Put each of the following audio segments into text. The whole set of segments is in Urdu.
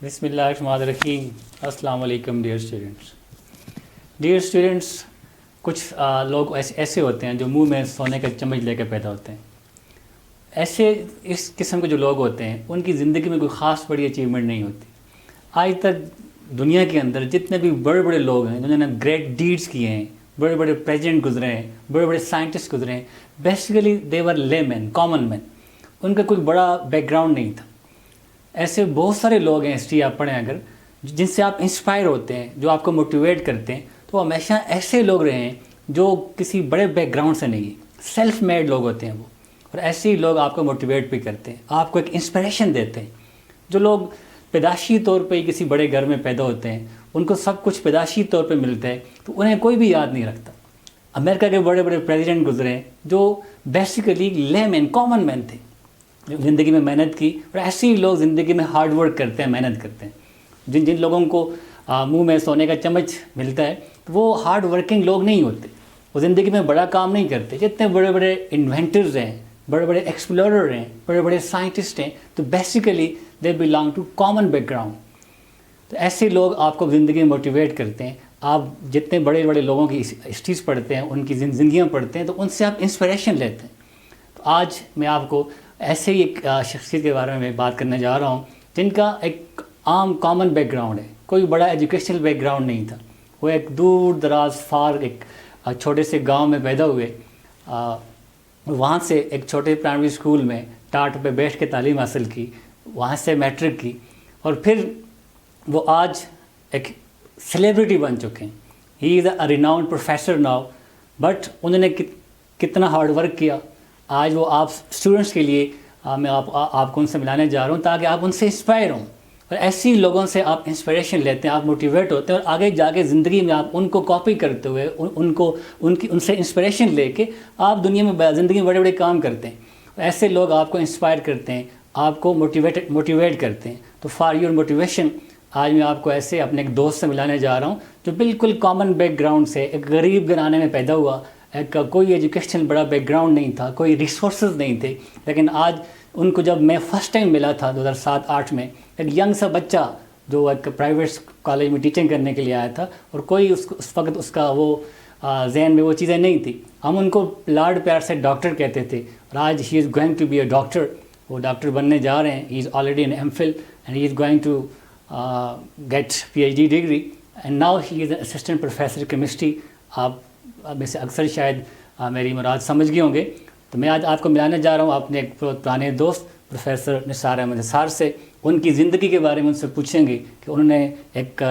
بسم اللہ الرحمن الرحیم. السلام علیکم ڈیئر اسٹوڈنٹس. کچھ لوگ ایسے ہوتے ہیں جو منہ میں سونے کا چمچ لے کے پیدا ہوتے ہیں. ایسے اس قسم کے جو لوگ ہوتے ہیں ان کی زندگی میں کوئی خاص بڑی اچیومنٹ نہیں ہوتی. آج تک دنیا کے اندر جتنے بھی بڑے بڑے لوگ ہیں جنہوں نے گریٹ ڈیڈز کیے ہیں, بڑے بڑے پریزیڈنٹ گزرے ہیں, بڑے بڑے سائنٹسٹ گزرے ہیں, بیسیکلی دے ور لے مین, کامن مین. ان کا کوئی بڑا بیک گراؤنڈ نہیں تھا. ایسے بہت سارے لوگ ہیں ہسٹری آپ پڑھیں اگر, جن سے آپ انسپائر ہوتے ہیں, جو آپ کو موٹیویٹ کرتے ہیں, تو وہ ہمیشہ ایسے لوگ رہے ہیں جو کسی بڑے بیک گراؤنڈ سے نہیں ہیں, سیلف میڈ لوگ ہوتے ہیں وہ. اور ایسے ہی لوگ آپ کو موٹیویٹ بھی کرتے ہیں, آپ کو ایک انسپریشن دیتے ہیں. جو لوگ پیدائشی طور پہ ہی کسی بڑے گھر میں پیدا ہوتے ہیں, ان کو سب کچھ پیدائشی طور پہ ملتا ہے, تو انہیں کوئی بھی یاد نہیں رکھتا. امریکہ کے بڑے بڑے پریزیڈنٹ گزرے ہیں جو بیسیکلی لے مین, کامن مین تھے, زندگی میں محنت کی. اور ایسے ہی لوگ زندگی میں ہارڈ ورک کرتے ہیں, محنت کرتے ہیں. جن لوگوں کو منہ میں سونے کا چمچ ملتا ہے وہ ہارڈ ورکنگ لوگ نہیں ہوتے, وہ زندگی میں بڑا کام نہیں کرتے. جتنے بڑے بڑے انوینٹرز ہیں, بڑے بڑے ایکسپلورر ہیں, بڑے بڑے سائنٹسٹ ہیں, تو basically they belong to common background. تو ایسے لوگ آپ کو زندگی میں موٹیویٹ کرتے ہیں. آپ جتنے بڑے بڑے لوگوں کی ہسٹریز پڑھتے ہیں, ان کی زندگیاں پڑھتے ہیں, تو ان سے آپ انسپریشن لیتے ہیں. تو آج میں آپ کو ایسے ہی ایک شخصیت کے بارے میں بات کرنے جا رہا ہوں جن کا ایک عام کامن بیک گراؤنڈ ہے. کوئی بڑا ایجوکیشنل بیک گراؤنڈ نہیں تھا. وہ ایک دور دراز فار ایک چھوٹے سے گاؤں میں پیدا ہوئے. وہاں سے ایک چھوٹے پرائمری اسکول میں ٹاٹ پہ بیٹھ کے تعلیم حاصل کی, وہاں سے میٹرک کی, اور پھر وہ آج ایک سیلیبریٹی بن چکے ہیں. He is a renowned professor now. But انہوں نے کتنا ہارڈ ورک کیا. آج وہ آپ اسٹوڈنٹس کے لیے میں آپ کو ان سے ملانے جا رہا ہوں تاکہ آپ ان سے انسپائر ہوں. اور ایسی لوگوں سے آپ انسپریشن لیتے ہیں, آپ موٹیویٹ ہوتے ہیں, اور آگے جا کے زندگی میں آپ ان کو کاپی کرتے ہوئے ان سے انسپریشن لے کے آپ دنیا میں زندگی میں بڑے بڑے کام کرتے ہیں. ایسے لوگ آپ کو انسپائر کرتے ہیں, آپ کو موٹیویٹ کرتے ہیں. تو فار یور موٹیویشن آج میں آپ کو ایسے اپنے ایک دوست سے ملانے جا رہا ہوں جو بالکل کامن بیک گراؤنڈ سے, ایک غریب گھرانے میں پیدا ہوا. کوئی ایجوکیشنل بڑا بیک گراؤنڈ نہیں تھا, کوئی ریسورسز نہیں تھے, لیکن آج ان کو جب میں فرسٹ ٹائم ملا تھا 2007-8 میں, ایک ینگ سا بچہ جو ایک پرائیویٹ کالج میں ٹیچنگ کرنے کے لیے آیا تھا, اور کوئی اس وقت اس کا وہ ذہن میں وہ چیزیں نہیں تھی. ہم ان کو لاڈ پیار سے ڈاکٹر کہتے تھے, اور آج ہی is going to be a doctor. وہ ڈاکٹر بننے جا رہے ہیں. He is already in M Phil and he is going to get PhD degree, and now he is assistant professor chemistry. آپ میں سے اکثر شاید میری مراد سمجھ گئے ہوں گے. تو میں آج آپ کو ملانے جا رہا ہوں اپنے ایک پرانے دوست پروفیسر نثار احمد نثار سے. ان کی زندگی کے بارے میں ان سے پوچھیں گے کہ انہوں نے ایک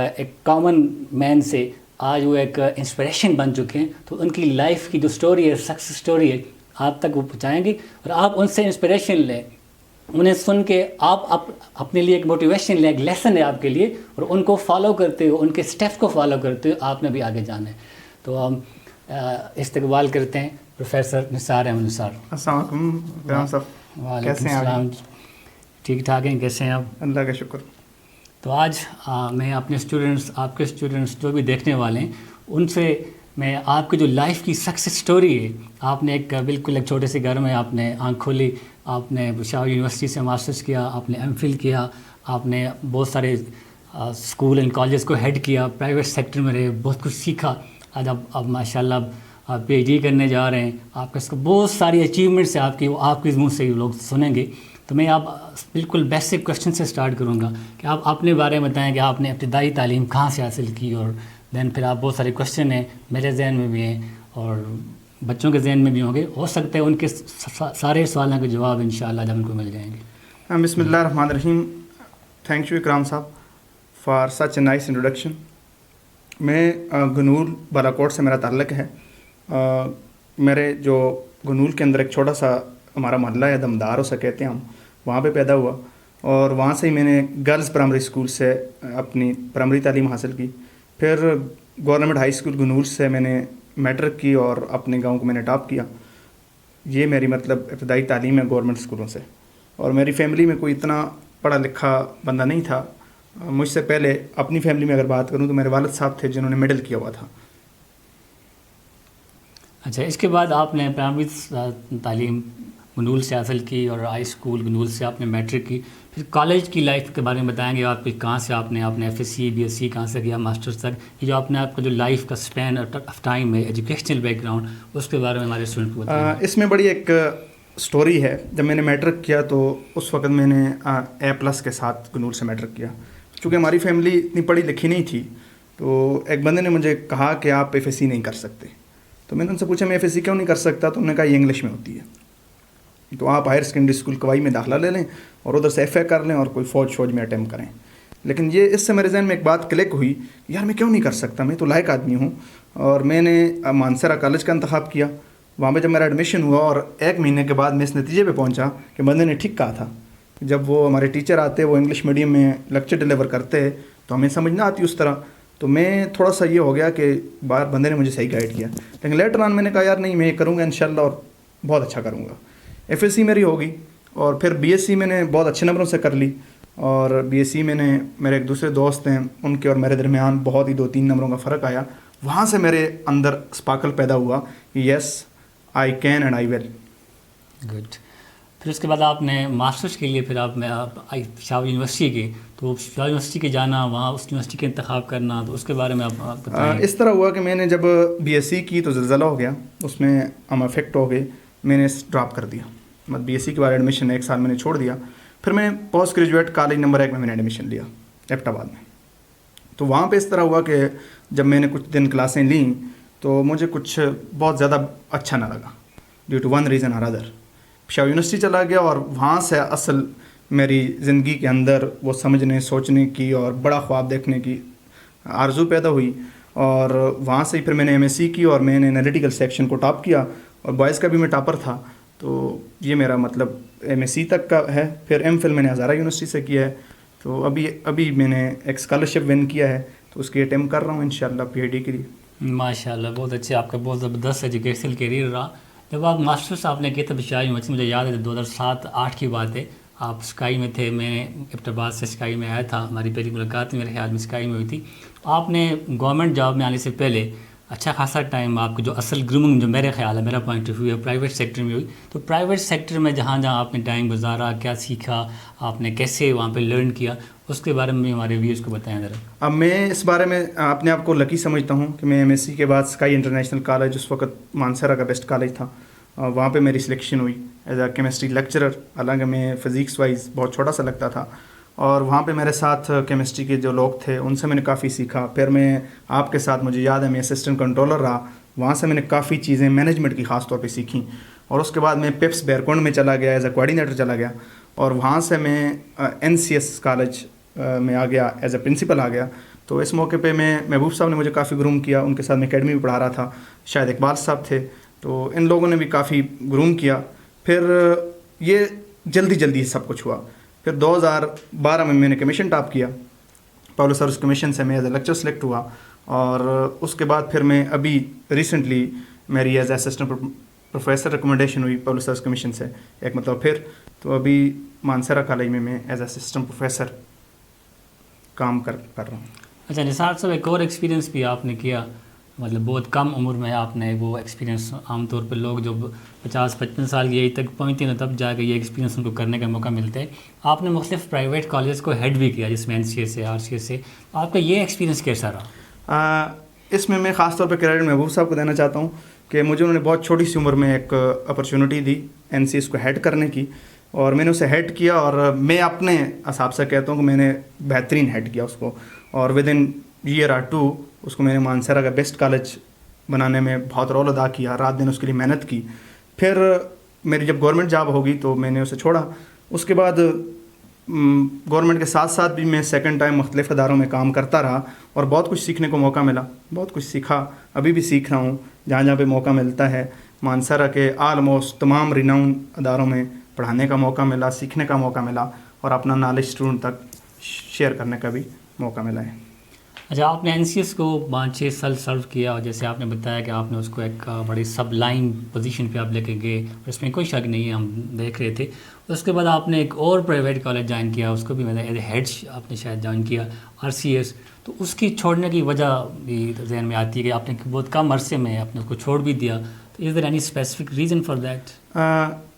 کامن مین سے آج وہ ایک انسپریشن بن چکے ہیں. تو ان کی لائف کی جو سٹوری ہے, سکسیس سٹوری ہے, آپ تک وہ پہنچائیں گے, اور آپ ان سے انسپریشن لیں. انہیں سن کے آپ اپنے لیے ایک موٹیویشن لیں, ایک لیسن ہے آپ کے لیے, اور ان کو فالو کرتے ہوئے, ان کے اسٹیپس کو فالو کرتے ہوئے آپ نے بھی آگے جانا ہے. تو ہم استقبال کرتے ہیں پروفیسر نثار احمد نثار. السلام علیکم کرام صاحب. وعلیکم السلام. ٹھیک ٹھاک ہیں, کیسے ہیں آپ؟ اللہ کا شکر. تو آج میں اپنے اسٹوڈنٹس, آپ کے اسٹوڈنٹس جو بھی دیکھنے والے ہیں, ان سے میں آپ کی جو لائف کی سکسیس سٹوری ہے, آپ نے ایک بالکل ایک چھوٹے سے گھر میں آپ نے آنکھ کھولی, آپ نے پشاور یونیورسٹی سے ماسٹرز کیا, آپ نے ایم فل کیا, آپ نے بہت سارے اسکول اینڈ کالجز کو ہیڈ کیا, پرائیویٹ سیکٹر میں رہے, بہت کچھ سیکھا. آج اب ماشاء اللہ آپ PhD کرنے جا رہے ہیں. آپ کا بہت ساری اچیومنٹس ہیں آپ کی, وہ آپ کے منہ سے ہی لوگ سنیں گے. تو میں آپ بالکل بیسک کوشچن سے سٹارٹ کروں گا کہ آپ اپنے بارے میں بتائیں کہ آپ نے ابتدائی تعلیم کہاں سے حاصل کی, اور دین پھر آپ بہت سارے کوشچن ہیں میرے ذہن میں بھی ہیں اور بچوں کے ذہن میں بھی ہوں گے, ہو سکتا ہے ان کے سارے سوالوں کے جواب انشاءاللہ جب ان کو مل جائیں گے. بسم اللہ الرحمن الرحیم. تھینک یو اکرام صاحب for such a nice introduction. میں گنول بالاکوٹ سے میرا تعلق ہے. میرے جو گنول کے اندر ایک چھوٹا سا ہمارا محلہ ہے, دمدار اسے کہتے ہیں ہم, وہاں پہ پیدا ہوا, اور وہاں سے ہی میں نے گرلز پرائمری اسکول سے اپنی پرائمری تعلیم حاصل کی. پھر گورنمنٹ ہائی اسکول گنول سے میں نے میٹرک کی, اور اپنے گاؤں کو میں نے ٹاپ کیا. یہ میری مطلب ابتدائی تعلیم ہے گورنمنٹ اسکولوں سے. اور میری فیملی میں کوئی اتنا پڑھا لکھا بندہ نہیں تھا. مجھ سے پہلے اپنی فیملی میں اگر بات کروں تو میرے والد صاحب تھے جنہوں نے میڈل کیا ہوا تھا. اچھا, اس کے بعد آپ نے پرائمری تعلیم گنول سے حاصل کی اور ہائی اسکول گنول سے آپ نے میٹرک کی. پھر کالج کی لائف کے بارے میں بتائیں گے آپ کہاں سے آپ نے F S C B S C کہاں سے کیا ماسٹرس تک, یہ جو آپ نے آپ کا جو لائف کا اسپین آف ٹائم ہے ایجوکیشنل بیک گراؤنڈ, اس کے بارے میں ہمارے اسٹوڈنٹ کو بتائیں. اس میں بڑی ایک سٹوری ہے. جب میں نے میٹرک کیا تو اس وقت میں نے A+ کے ساتھ گنول سے میٹرک کیا. چونکہ ہماری فیملی اتنی پڑھی لکھی نہیں تھی, تو ایک بندے نے مجھے کہا کہ آپ ایف ایس سی نہیں کر سکتے. تو میں نے ان سے پوچھا میں ایف ایس سی کیوں نہیں کر سکتا, تو انہوں نے کہا یہ انگلش میں ہوتی ہے, تو آپ ہائر سیکنڈری اسکول کوائی میں داخلہ لے لیں اور ادھر سے FA کر لیں اور کوئی فوج میں اٹیمپٹ کریں. لیکن یہ اس سے میرے ذہن میں ایک بات کلک ہوئی, یار میں کیوں نہیں کر سکتا, میں تو لائق آدمی ہوں. اور میں نے مانسہرہ کالج کا انتخاب کیا. وہاں پہ جب میرا ایڈمیشن ہوا اور 1 مہینے کے بعد میں اس نتیجے پہ پہنچا کہ بندے نے ٹھیک کہا تھا. جب وہ ہمارے ٹیچر آتے وہ انگلش میڈیم میں لیکچر ڈلیور کرتے تو ہمیں سمجھ نہ آتی اس طرح, تو میں تھوڑا سا یہ ہو گیا کہ باہر بندے نے مجھے صحیح گائیڈ کیا. لیکن لیٹر آن میں نے کہا یار نہیں, میں یہ کروں گا انشاءاللہ اور بہت اچھا کروں گا. ایف ایس سی میری ہوگی اور پھر بی ایس سی میں نے بہت اچھے نمبروں سے کر لی. اور بی ایس سی میں نے میرے ایک دوسرے دوست ہیں, ان کے اور میرے درمیان بہت ہی 2-3 نمبروں کا فرق آیا. وہاں سے میرے اندر اسپارکل پیدا ہوا کہ yes I can and I will. Good. پھر اس کے بعد آپ نے ماسٹرس کے لیے پھر آپ پشاور یونیورسٹی کی, تو پشاور یونیورسٹی کے جانا, وہاں اس یونیورسٹی کا انتخاب کرنا, تو اس کے بارے میں آپ بتائیں. اس طرح ہوا کہ میں نے جب بی ایس سی کی تو زلزلہ ہو گیا, اس میں ہم افیکٹ ہو گئے, میں نے ڈراپ کر دیا. مطلب بی ایس سی کے بعد ایڈمیشن 1 سال میں نے چھوڑ دیا. پھر میں پوسٹ گریجویٹ کالج نمبر 1 میں نے ایڈمیشن لیا ایبٹ آباد میں. تو وہاں پہ اس طرح ہوا کہ جب میں نے کچھ دن کلاسیں لیں تو مجھے کچھ بہت زیادہ اچھا نہ لگا, ڈیو ٹو ون ریزن اور ادر. پشاور یونیورسٹی چلا گیا اور وہاں سے اصل میری زندگی کے اندر وہ سمجھنے سوچنے کی اور بڑا خواب دیکھنے کی آرزو پیدا ہوئی. اور وہاں سے ہی پھر میں نے MSc کی اور میں نے انالیٹیکل سیکشن کو ٹاپ کیا, اور بوائز کا بھی میں ٹاپر تھا. تو یہ میرا مطلب MSc تک کا ہے. پھر MPhil میں نے ہزارہ یونیورسٹی سے کیا ہے. تو ابھی میں نے ایک اسکالرشپ ون کیا ہے, تو اس کی اٹیمپٹ کر رہا ہوں انشاءاللہ PhD کے لیے. ماشاء اللہ, بہت اچھے, آپ کا بہت زبردست ایجوکیشنل کیریئر رہا. جب آپ ماسٹرس آپ نے کیا تھا پشاور یونیورسٹی, مجھے یاد ہے 2007-8 کی بات ہے, آپ اسکائی میں تھے, میں ایبٹ آباد سے اسکائی میں آیا تھا, ہماری پہلی ملاقات میرے خیال میں اسکائی میں ہوئی تھی. آپ نے گورنمنٹ جاب میں آنے سے پہلے اچھا خاصا ٹائم آپ کو جو اصل گرومنگ جو میرے خیال ہے, میرا پوائنٹ آف ویو ہے, پرائیویٹ سیکٹر میں ہوئی. تو پرائیویٹ سیکٹر میں جہاں آپ نے ٹائم گزارا, کیا سیکھا آپ نے, کیسے وہاں پہ لرن کیا, اس کے بارے میں بھی ہمارے ویورز کو بتائیں ذرا. اب میں اس بارے میں اپنے آپ کو لکی سمجھتا ہوں کہ میں MSc کے بعد اسکائی انٹرنیشنل کالج, اس وقت مانسہرہ کا بیسٹ کالج تھا, وہاں پہ میری سلیکشن ہوئی ایز اے کیمسٹری لیکچرر. حالانکہ میں فزکس وائز بہت چھوٹا سا لگتا تھا, اور وہاں پہ میرے ساتھ کیمسٹری کے جو لوگ تھے ان سے میں نے کافی سیکھا. پھر میں آپ کے ساتھ, مجھے یاد ہے میں اسسٹنٹ کنٹرولر رہا, وہاں سے میں نے کافی چیزیں مینجمنٹ کی خاص طور پہ سیکھیں. اور اس کے بعد میں پپس بیرکونڈ میں چلا گیا ایز اے کوآرڈینیٹر چلا گیا, اور وہاں سے میں NCS کالج میں آ گیا, ایز اے پرنسپل آ گیا. تو اس موقع پہ میں محبوب صاحب نے مجھے کافی گروم کیا, ان کے ساتھ میں اکیڈمی بھی پڑھا رہا تھا, شاید اقبال صاحب تھے, تو ان لوگوں نے بھی کافی گروم کیا. پھر یہ جلدی سب کچھ ہوا. پھر 2012 میں نے کمیشن ٹاپ کیا, پاولو سروس کمیشن سے میں ایز اے لیکچر سلیکٹ ہوا. اور اس کے بعد پھر میں ابھی ریسنٹلی میری as a assistant professor recommendation ہوئی پاولو سروس کمیشن سے, ایک مطلب پھر تو ابھی مانسہرہ کالج میں ایز اے اسسٹنٹ پروفیسر کام کر رہا ہوں. اچھا نثار صاحب, ایک اور ایکسپیرینس بھی آپ نے کیا, مطلب بہت کم عمر میں آپ نے وہ ایکسپیرینس, عام طور پہ لوگ جو 50-55 سال کی ایج تک پہنچتے ہیں تب جا کے یہ ایکسپیرینس ان کو کرنے کا موقع ملتا ہے. آپ نے مختلف پرائیویٹ کالجز کو ہیڈ بھی کیا, جس میں NCS ہے, RCS ہے, آپ کا یہ ایکسپیرینس کیسا رہا؟ اس میں خاص طور پہ کریڈٹ محبوب صاحب کو دینا چاہتا ہوں کہ مجھے انہوں نے بہت چھوٹی سی عمر میں ایک اپرچونٹی دی NCS کو ہیڈ کرنے کی, اور میں نے اسے ہیڈ کیا, اور میں اپنے حساب سے کہتا ہوں کہ میں نے بہترین ہیڈ کیا اس کو, اور ود ان ایئر اور 2 اس کو میں نے مانسہرہ کا بیسٹ کالج بنانے میں بہت رول ادا کیا, رات دن اس کے لیے محنت کی. پھر میری جب گورنمنٹ جاب ہوگی تو میں نے اسے چھوڑا. اس کے بعد گورنمنٹ کے ساتھ ساتھ بھی میں سیکنڈ ٹائم مختلف اداروں میں کام کرتا رہا, اور بہت کچھ سیکھنے کو موقع ملا, بہت کچھ سیکھا, ابھی بھی سیکھ رہا ہوں جہاں پہ موقع ملتا ہے. مانسہرہ کے آلموسٹ تمام ریناؤن اداروں میں پڑھانے کا موقع ملا, سیکھنے کا موقع ملا, اور اپنا نالج اسٹوڈنٹ تک شیئر کرنے کا بھی موقع ملا ہے. اچھا, آپ نے NCS کو 5-6 سال سرو کیا, اور جیسے آپ نے بتایا کہ آپ نے اس کو ایک بڑی سب لائن پوزیشن پہ آپ لے کے گئے, اور اس میں کوئی شک نہیں ہے, ہم دیکھ رہے تھے. اس کے بعد آپ نے ایک اور پرائیویٹ کالج جوائن کیا, اس کو بھی ایز اے ہیڈ آپ نے شاید جوائن کیا, RCS. تو اس کی چھوڑنے کی وجہ بھی ذہن میں آتی ہے کہ آپ نے بہت کم عرصے میں آپ نے اس کو چھوڑ بھی دیا. تو Is there any specific reason for that?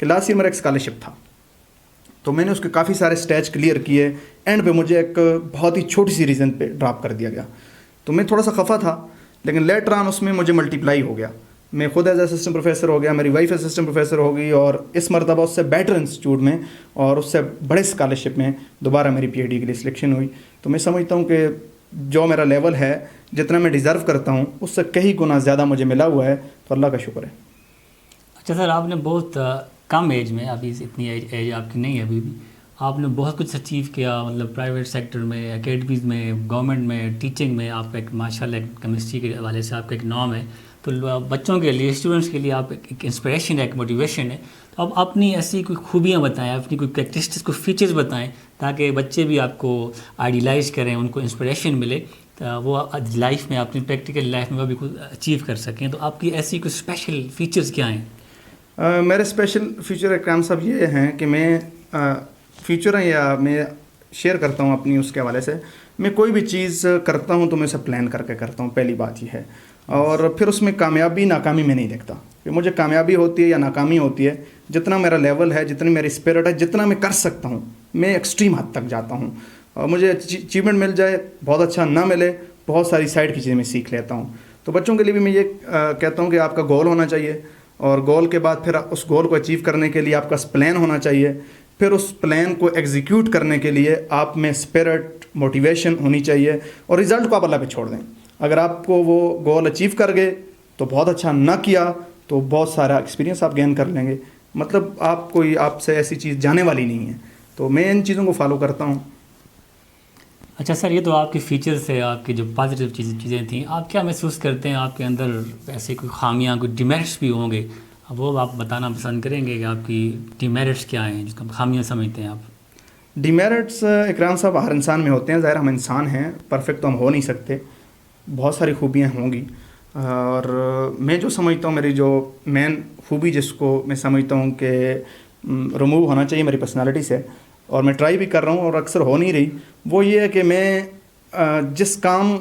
کہ لاسٹ ایئر میرا ایک اسکالرشپ تھا، تو میں نے اس کے کافی سارے اسٹیج کلیئر کیے، اینڈ پہ مجھے ایک بہت ہی چھوٹی سی ریزن پہ ڈراپ کر دیا گیا. تو میں تھوڑا سا خفا تھا، لیکن لیٹر آن اس میں مجھے ملٹیپلائی ہو گیا. میں خود ایز اسسٹنٹ پروفیسر ہو گیا، میری وائف اسسٹنٹ پروفیسر ہو گئی، اور اس مرتبہ اس سے بیٹر انسٹیٹیوٹ میں اور اس سے بڑے اسکالرشپ میں دوبارہ میری پی ایچ ڈی کے لیے سلیکشن ہوئی. تو میں سمجھتا ہوں کہ جو میرا لیول ہے، جتنا میں ڈیزرو کرتا ہوں، اس سے کئی گنا زیادہ مجھے ملا ہوا ہے، تو اللہ کا شکر ہے. اچھا سر، آپ نے بہت کم ایج میں، ابھی اتنی ایج آپ کی نہیں ہے ابھی بھی، آپ نے بہت کچھ اچیو کیا، مطلب پرائیویٹ سیکٹر میں، اکیڈمیز میں، گورنمنٹ میں، ٹیچنگ میں. آپ کا ایک ماشاء اللہ کیمسٹری کے حوالے سے آپ کا ایک نام ہے، تو بچوں کے لیے، اسٹوڈنٹس کے لیے آپ ایک انسپریشن ہے، ایک موٹیویشن ہے. تو آپ اپنی ایسی کوئی خوبیاں بتائیں، اپنی کوئی کریکٹرسٹکس، کوئی فیچرز بتائیں، تاکہ بچے بھی آپ کو آئیڈیلائز کریں، ان کو انسپریشن ملے، تو وہ لائف میں، اپنی پریکٹیکل لائف میں وہ بھی کچھ اچیو کر سکیں. تو آپ کی ایسی کوئی اسپیشل فیچرز کیا ہیں؟ میرے اسپیشل فیچر اکرام صاحب یہ ہیں کہ میں فیچر ہیں یا میں شیئر کرتا ہوں اپنی اس کے حوالے سے. میں کوئی بھی چیز کرتا ہوں تو میں اسے پلان کر کے کرتا ہوں، پہلی بات یہ ہے. اور پھر اس میں کامیابی ناکامی میں نہیں دیکھتا کہ مجھے کامیابی ہوتی ہے یا ناکامی ہوتی ہے. جتنا میرا لیول ہے، جتنی میری اسپرٹ ہے، جتنا میں کر سکتا ہوں، میں ایکسٹریم حد تک جاتا ہوں. اور مجھے اچیومنٹ مل جائے، بہت اچھا نہ ملے، بہت ساری سائڈ کی چیزیں میں سیکھ لیتا ہوں. تو بچوں کے لیے بھی میں یہ کہتا ہوں کہ آپ کا گول ہونا چاہیے، اور گول کے بعد پھر اس گول کو اچیو کرنے کے لیے آپ کا پلان ہونا چاہیے. پھر اس پلان کو ایگزیکیوٹ کرنے کے لیے آپ میں اسپرٹ، موٹیویشن ہونی چاہیے، اور رزلٹ کو آپ اللہ پہ چھوڑ دیں. اگر آپ کو وہ گول اچیو کر گئے تو بہت اچھا، نہ کیا تو بہت سارا ایکسپیرینس آپ گین کر لیں گے. مطلب آپ سے ایسی چیز جانے والی نہیں ہے. تو میں ان چیزوں کو فالو کرتا ہوں. اچھا سر، یہ تو آپ کے فیچرس ہے، آپ کی جو پازیٹیو چیزیں تھیں. آپ کیا محسوس کرتے ہیں آپ کے اندر ایسے کوئی خامیاں، کوئی ڈیمیرٹس بھی ہوں گے، وہ آپ بتانا پسند کریں گے کہ آپ کی ڈیمیرٹس کیا ہیں، جس کو خامیاں سمجھتے ہیں آپ؟ ڈیمیرٹس اکرام صاحب ہر انسان میں ہوتے ہیں. ظاہر ہم انسان ہیں، پرفیکٹ تو ہم ہو نہیں سکتے، بہت ساری خوبیاں ہوں گی. اور میں جو سمجھتا ہوں، میری جو مین خوبی جس کو میں سمجھتا ہوں کہ ریموو ہونا چاہیے میری پرسنالٹی سے، اور میں ٹرائی بھی کر رہا ہوں اور اکثر ہو نہیں رہی، وہ یہ ہے کہ میں جس کام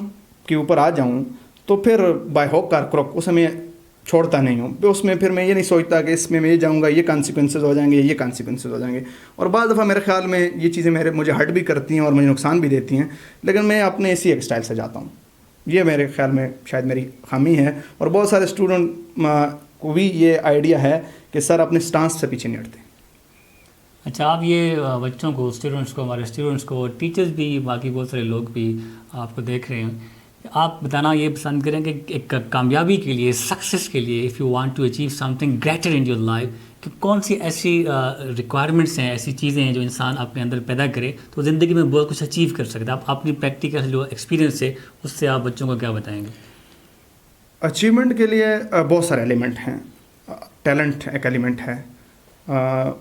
کے اوپر آ جاؤں تو پھر بائی ہوک اور کروک اسے میں چھوڑتا نہیں ہوں. اس میں پھر میں یہ نہیں سوچتا کہ اس میں یہ جاؤں گا، یہ کانسیکوینسز ہو جائیں گے، یہ کانسیکوینسز ہو جائیں گے. اور بعض دفعہ میرے خیال میں یہ چیزیں مجھے ہرٹ بھی کرتی ہیں اور مجھے نقصان بھی دیتی ہیں، لیکن میں اپنے اسی ایک اسٹائل سے جاتا ہوں. یہ میرے خیال میں شاید میری خامی ہے. اور بہت سارے اسٹوڈنٹ کو بھی یہ آئیڈیا ہے کہ سر اپنے سٹانس سے پیچھے نہیں ہٹتے. اچھا، آپ یہ بچوں کو، اسٹوڈنٹس کو، ہمارے اسٹوڈنٹس کو، ٹیچرز بھی، باقی بہت سارے لوگ بھی آپ کو دیکھ رہے ہیں، آپ بتانا یہ پسند کریں کہ ایک کامیابی کے لیے، سکسیس کے لیے، if you want to achieve something greater in your life, کہ کون سی ایسی ریکوائرمنٹس ہیں، ایسی چیزیں ہیں جو انسان اپنے اندر پیدا کرے تو زندگی میں بہت کچھ اچیو کر سکتا ہے. آپ اپنی پریکٹیکل جو ایکسپیرینس ہے اس سے آپ بچوں کو کیا بتائیں گے؟ اچیومنٹ کے لیے بہت سارے ایلیمنٹ ہیں. ٹیلنٹ ایک ایلیمنٹ ہے،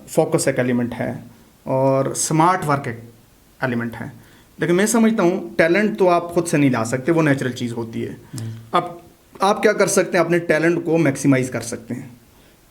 فوکس ایک ایلیمنٹ ہے، اور اسمارٹ ورک ایک ایلیمنٹ ہے. لیکن میں سمجھتا ہوں ٹیلنٹ تو آپ خود سے نہیں لا سکتے، وہ نیچرل چیز ہوتی ہے. اب آپ کیا کر سکتے ہیں؟ اپنے ٹیلنٹ کو میکسیمائز کر سکتے ہیں.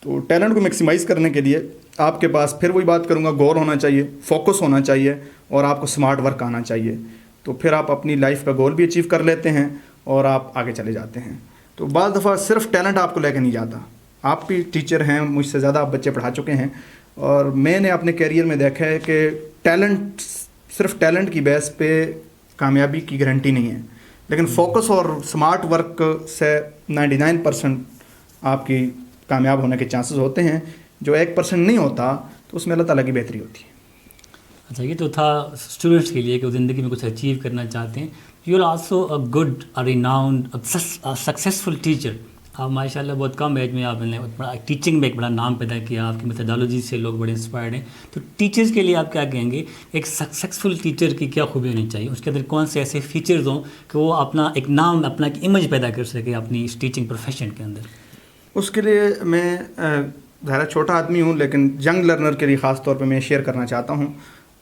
تو ٹیلنٹ کو میکسیمائز کرنے کے لیے آپ کے پاس، پھر وہی بات کروں گا، گول ہونا چاہیے، فوکس ہونا چاہیے، اور آپ کو اسمارٹ ورک آنا چاہیے. تو پھر آپ اپنی لائف کا گول بھی اچیو کر لیتے ہیں اور آپ آگے چلے جاتے ہیں. تو بعض دفعہ صرف ٹیلنٹ آپ کو لے کے نہیں جاتا. آپ بھی ٹیچر ہیں، مجھ سے زیادہ آپ بچے پڑھا چکے ہیں، اور میں نے اپنے کیریئر میں دیکھا ہے کہ ٹیلنٹ، صرف ٹیلنٹ کی بیس پہ کامیابی کی گارنٹی نہیں ہے. لیکن فوکس اور اسمارٹ ورک سے 99% آپ کی کامیاب ہونے کے چانسز ہوتے ہیں. جو 1% نہیں ہوتا تو اس میں اللہ تعالیٰ کی بہتری ہوتی ہے. اچھا، یہ تو تھا اسٹوڈنٹس کے لیے کہ وہ زندگی میں کچھ اچیو کرنا چاہتے ہیں. You are also a good, a renowned, successful teacher. آپ ماشاء اللہ بہت کم ایج میں آپ نے ٹیچنگ میں ایک بڑا نام پیدا کیا، آپ کی میتھڈالوجی سے لوگ بڑے انسپائرڈ ہیں. تو ٹیچرز کے لیے آپ کیا کہیں گے؟ ایک سکسیزفل ٹیچر کی کیا خوبی ہونی چاہیے؟ اس کے اندر کون سے ایسے فیچرز ہوں کہ وہ اپنا ایک نام، اپنا ایک امیج پیدا کر سکے اپنی اس ٹیچنگ پروفیشن کے اندر؟ اس کے لیے میں ظاہر چھوٹا آدمی ہوں، لیکن ینگ لرنر کے لیے خاص طور پہ میں شیئر کرنا چاہتا ہوں.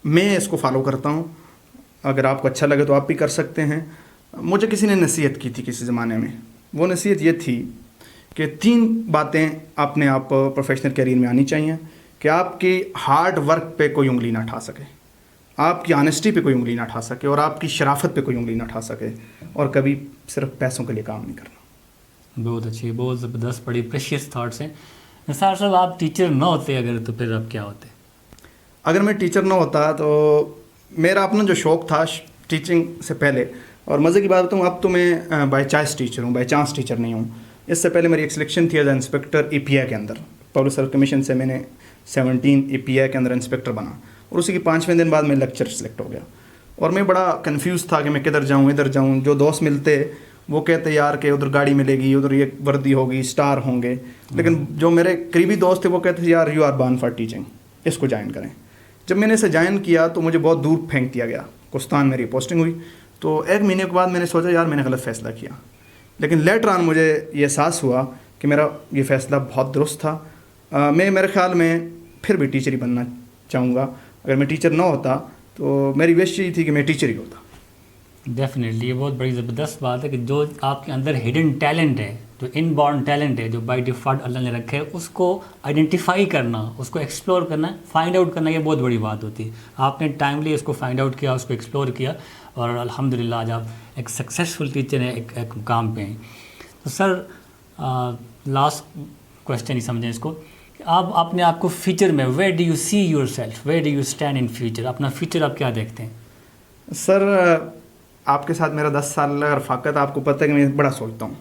میں اس کو فالو کرتا ہوں، اگر آپ کو اچھا لگے تو آپ بھی کر سکتے ہیں. مجھے کسی نے نصیحت کی تھی کسی زمانے میں. وہ نصیحت یہ تھی کہ 3 باتیں اپنے آپ پروفیشنل کیریئر میں آنی چاہیے کہ آپ کی ہارڈ ورک پہ کوئی انگلی نہ اٹھا سکے، آپ کی آنیسٹی پہ کوئی انگلی نہ اٹھا سکے، اور آپ کی شرافت پہ کوئی انگلی نہ اٹھا سکے، اور کبھی صرف پیسوں کے لیے کام نہیں کرنا. بہت اچھی، بہت زبردست، بڑی پریشیس تھاٹس ہیں. نثار صاحب آپ ٹیچر نہ ہوتے اگر تو پھر اب کیا ہوتے؟ اگر میں ٹیچر نہ ہوتا تو میرا اپنا جو شوق تھا ٹیچنگ سے پہلے، اور مزے کی بات بتاؤں اب تو میں بائی چوائس ٹیچر ہوں، بائی چانس ٹیچر نہیں ہوں. اس سے پہلے میری ایک سلیکشن تھی ایز انسپیکٹر ای پی آئی کے اندر. پبلک سروس کمیشن سے میں نے 17 ای پی آئی کے اندر انسپیکٹر بنا، اور اسی کے 5ویں دن بعد میں لیکچر سلیکٹ ہو گیا. اور میں بڑا کنفیوز تھا کہ میں کدھر جاؤں ادھر جاؤں. جو دوست ملتے وہ کہتے یار کہ ادھر گاڑی ملے گی، ادھر یہ وردی ہوگی، اسٹار ہوں گے. لیکن جو میرے قریبی دوست تھے وہ کہتے یار you are born for teaching, اس کو جوائن کریں. جب میں نے اسے جوائن کیا تو مجھے بہت دور پھینک دیا گیا. کوستان میری پوسٹنگ ہوئی، تو 1 مہینے کے بعد میں نے سوچا یار میں نے غلط فیصلہ کیا. لیکن لیٹر آن مجھے یہ احساس ہوا کہ میرا یہ فیصلہ بہت درست تھا. میں میرے خیال میں پھر بھی ٹیچر ہی بننا چاہوں گا. اگر میں ٹیچر نہ ہوتا تو میری وش یہی تھی کہ میں ٹیچر ہی ہوتا. ڈیفینیٹلی یہ بہت بڑی زبردست بات ہے کہ جو آپ کے اندر ہڈن ٹیلنٹ ہے، جو ان بورن ٹیلنٹ ہے، جو بائی ڈیفالٹ اللہ نے رکھے ہے، اس کو آئیڈینٹیفائی کرنا، اس کو ایکسپلور کرنا، فائنڈ آؤٹ کرنا، یہ بہت بڑی بات ہوتی ہے. آپ نے ٹائملی اس کو فائنڈ آؤٹ کیا، اس کو ایکسپلور کیا، اور الحمدللہ آج آپ ایک سکسیزفل ٹیچر ہیں، ایک مقام پہ ہیں. تو سر لاسٹ کویشچن ہی سمجھیں اس کو، کہ آپ اپنے آپ کو فیوچر میں where do you see your self, where do you stand in future, اپنا فیوچر آپ کیا دیکھتے ہیں؟ سر آپ کے ساتھ میرا 10 سال رفاقت، آپ کو پتہ ہے کہ میں بڑا سوچتا ہوں.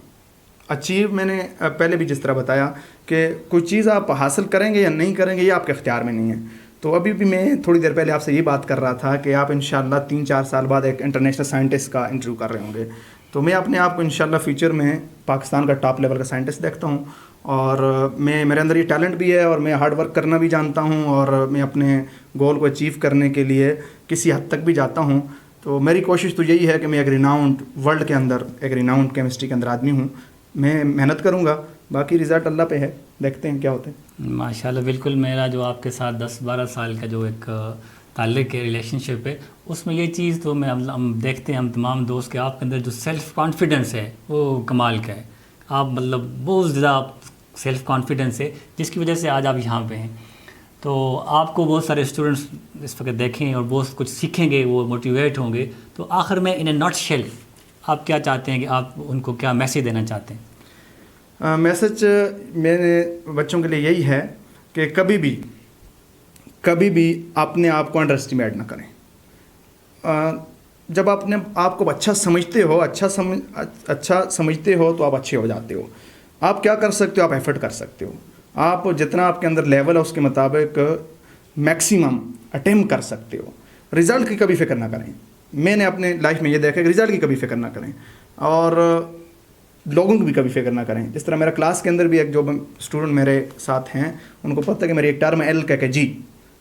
اچیو میں نے پہلے بھی جس طرح بتایا کہ کوئی چیز آپ حاصل کریں گے یا نہیں کریں گے یہ آپ کے اختیار میں نہیں ہے. تو ابھی بھی میں تھوڑی دیر پہلے آپ سے یہ بات کر رہا تھا کہ آپ انشاءاللہ 3-4 سال بعد ایک انٹرنیشنل سائنٹسٹ کا انٹرویو کر رہے ہوں گے. تو میں اپنے آپ کو انشاءاللہ فیوچر میں پاکستان کا ٹاپ لیول کا سائنٹسٹ دیکھتا ہوں. اور میرے اندر یہ ٹیلنٹ بھی ہے، اور میں ہارڈ ورک کرنا بھی جانتا ہوں، اور میں اپنے گول کو اچیو کرنے کے لیے کسی حد تک بھی جاتا ہوں. تو میری کوشش تو یہی ہے کہ میں ایک ریناؤنڈ ورلڈ کے اندر، ایک ریناؤنڈ کیمسٹری کے اندر آدمی ہوں. میں محنت کروں گا، باقی رزلٹ اللہ پہ ہے، دیکھتے ہیں کیا ہوتے ہیں. ماشاء اللہ. بالکل میرا جو آپ کے ساتھ 10-12 سال کا جو ایک تعلق ہے، ریلیشن شپ ہے، اس میں یہ چیز تو ہم دیکھتے ہیں، ہم تمام دوست کے آپ کے اندر جو سیلف کانفیڈنس ہے وہ کمال کا ہے. آپ بہت زیادہ سیلف کانفیڈنس ہے، جس کی وجہ سے آج آپ یہاں پہ ہیں. تو آپ کو بہت سارے اسٹوڈنٹس اس وقت دیکھیں اور بہت کچھ سیکھیں گے، وہ موٹیویٹ ہوں گے. تو آخر میں ان اے ناٹ شیل آپ کیا چاہتے ہیں کہ آپ ان کو کیا میسیج دینا چاہتے ہیں؟ میسج میرے بچوں کے لیے یہی ہے کہ کبھی بھی اپنے آپ کو انڈر اسٹیمیٹ نہ کریں. جب اپنے آپ کو اچھا سمجھتے ہو تو آپ اچھے ہو جاتے ہو. آپ کیا کر سکتے ہو؟ آپ ایفرٹ کر سکتے ہو. آپ جتنا آپ کے اندر لیول ہے اس کے مطابق میکسیمم اٹیمپٹ کر سکتے ہو. رزلٹ کی کبھی فکر نہ کریں. میں نے اپنے لائف میں یہ دیکھا کہ رزلٹ کی کبھی فکر نہ کریں، اور لوگوں کی بھی کبھی فکر نہ کریں. جس طرح میرا کلاس کے اندر بھی ایک جو اسٹوڈنٹ میرے ساتھ ہیں، ان کو پتہ ہے کہ میری ایک ٹرم ایل کہہ کے جی،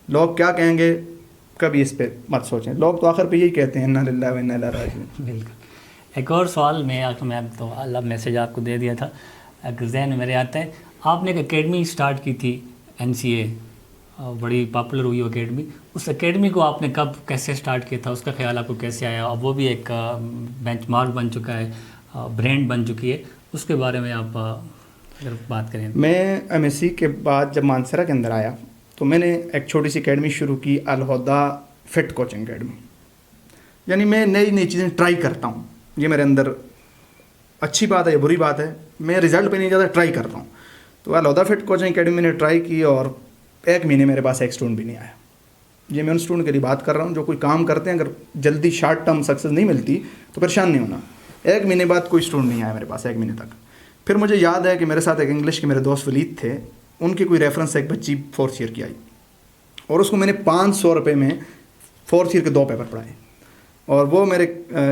لوگ کیا کہیں گے کبھی اس پہ مت سوچیں. لوگ تو آخر پہ یہی کہتے ہیں انا للہ و انا الیہ راجعون. بالکل. ایک اور سوال میں تو اللہ میسیج آپ کو دے دیا تھا، ایک ذہن میں میرے آتا ہے. آپ نے ایک اکیڈمی اسٹارٹ کی تھی NCA، بڑی پاپولر ہوئی وہ اکیڈمی. اس اکیڈمی کو آپ نے کب کیسے اسٹارٹ کیا تھا؟ اس کا خیال آپ کو کیسے آیا؟ اب وہ بھی ایک بینچ مارک بن چکا ہے، برانڈ بن چکی ہے. اس کے بارے میں آپ اگر بات کریں. میں MSc کے بعد جب مانسرا کے اندر آیا تو میں نے ایک چھوٹی سی اکیڈمی شروع کی، الہدا فٹ کوچنگ اکیڈمی. یعنی میں نئی چیزیں ٹرائی کرتا ہوں. یہ میرے اندر اچھی بات ہے یا بری بات ہے، میں رزلٹ پہ نہیں جاتا، ٹرائی کرتا ہوں. تو الہدا فٹ کوچنگ اکیڈمی میں نے ٹرائی کی، اور 1 مہینے میرے پاس ایک اسٹوڈنٹ بھی نہیں آیا. یہ میں ان اسٹوڈنٹ کے لیے بات کر رہا ہوں جو کوئی کام کرتے ہیں، اگر جلدی شارٹ ٹرم سکسیز نہیں ملتی تو پریشان نہیں ہونا. 1 مہینے بعد کوئی اسٹوڈنٹ نہیں آیا میرے پاس، 1 مہینے تک. پھر مجھے یاد ہے کہ میرے ساتھ ایک انگلش کے میرے دوست ولید تھے، ان کی کوئی ریفرنس سے ایک بچی 4th ایئر کی آئی، اور اس کو میں نے 500 روپے میں 4th ایئر کے 2 پیپر پڑھائے، اور وہ میرے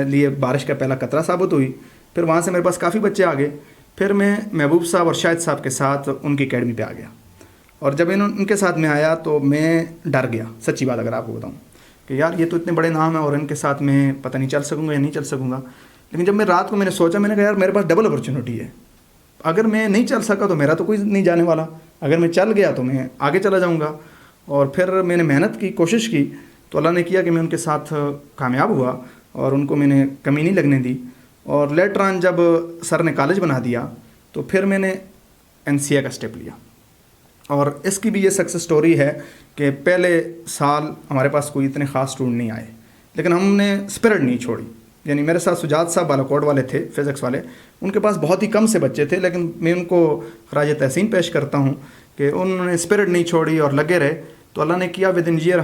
لیے بارش کا پہلا قطرہ ثابت ہوئی. پھر وہاں سے میرے پاس کافی بچے آ گئے. پھر میں محبوب صاحب اور شاہد صاحب کے ساتھ ان کی اکیڈمی پہ آ گیا، اور جب ان کے ساتھ میں آیا تو میں ڈر گیا. سچی بات اگر آپ کو بتاؤں کہ یار یہ تو اتنے بڑے نام ہیں اور ان کے ساتھ میں پتہ نہیں چل سکوں گا یا نہیں چل سکوں گا. لیکن جب میں رات کو میں نے سوچا، میں نے کہا یار میرے پاس ڈبل اپرچونیٹی ہے. اگر میں نہیں چل سکا تو میرا تو کوئی نہیں جانے والا، اگر میں چل گیا تو میں آگے چلا جاؤں گا. اور پھر میں نے محنت کی، کوشش کی، تو اللہ نے کیا کہ میں ان کے ساتھ کامیاب ہوا، اور ان کو میں نے کمی نہیں لگنے دی. اور لیٹر آن جب سر نے کالج بنا دیا تو پھر میں نے NCA کا اسٹیپ لیا. اور اس کی بھی یہ سکسیس سٹوری ہے کہ پہلے سال ہمارے پاس کوئی اتنے خاص اسٹوڈنٹ نہیں آئے، لیکن ہم نے اسپرٹ نہیں چھوڑی. یعنی میرے ساتھ سجاد صاحب بالاکوٹ والے تھے، فزکس والے، ان کے پاس بہت ہی کم سے بچے تھے، لیکن میں ان کو خراج تحسین پیش کرتا ہوں کہ انہوں نے اسپرٹ نہیں چھوڑی اور لگے رہے, تو اللہ نے کیا ود ان ایئر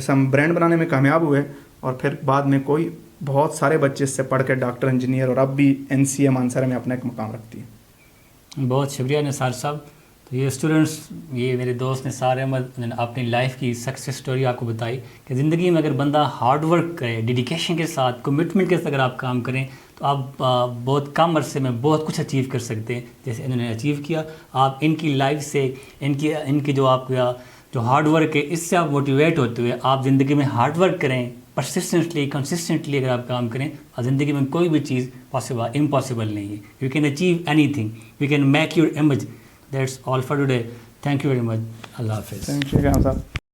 ہم برانڈ بنانے میں کامیاب ہوئے, اور پھر بعد میں کوئی بہت سارے بچے اس سے پڑھ کے ڈاکٹر, انجینئر, اور اب بھی NCA مانسہرہ میں اپنا ایک مقام رکھتی ہے. بہت شکریہ نثار صاحب. تو یہ اسٹوڈنٹس, یہ میرے دوست نثار احمد نے اپنی لائف کی سکسیس سٹوری آپ کو بتائی کہ زندگی میں اگر بندہ ہارڈ ورک کرے, ڈیڈیکیشن کے ساتھ, کمٹمنٹ کے ساتھ اگر آپ کام کریں تو آپ بہت کم عرصے میں بہت کچھ اچیو کر سکتے ہیں جیسے انہوں نے اچیو کیا. آپ ان کی لائف سے, ان کی جو آپ کا جو ہارڈ ورک ہے, اس سے آپ موٹیویٹ ہوتے ہوئے آپ زندگی میں ہارڈ ورک کریں, پرسسٹنٹلی, کنسسٹنٹلی اگر آپ کام کریں, اور زندگی میں کوئی بھی چیز امپاسبل نہیں ہے. You can achieve any thing, you can make your image. That's all for today. Thank you very much. اللہ حافظ. تھینک یو صاحب.